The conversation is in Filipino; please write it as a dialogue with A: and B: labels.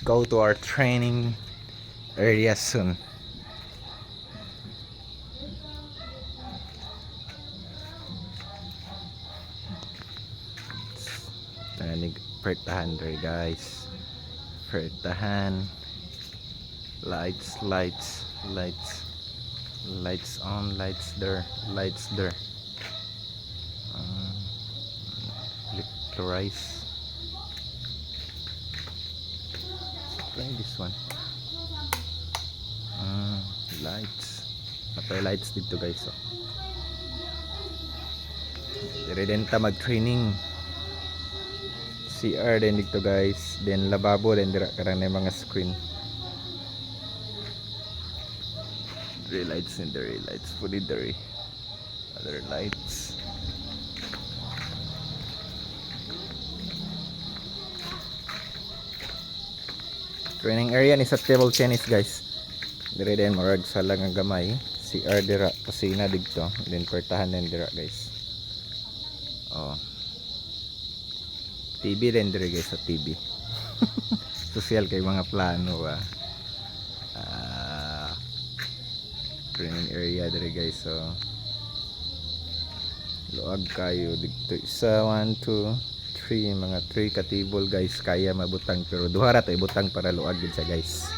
A: go to our training area soon. Tanig pertahan there guys. Pertahan. Lights on, lights there. Electrorize. Try this one. Lights. Napay lights dito guys. Oh. Dire din ta mag-training. CR din dito guys. Then lababo din dira karang na mga screen. Dire lights and there lights. Fully there. Other lights. Training area ni sa table tennis guys. Dire din murag sala nga gamay. CR dira kusina dito. Then pertahan din dira guys. Oh. TV din dire guys sa TV. Social kay mga plano ba. Training area dire guys. So luag kayo dito. Isa 1 2 3 mga 3 ka table guys kaya mabutang pero duha ra tay butang para luag gid sa guys.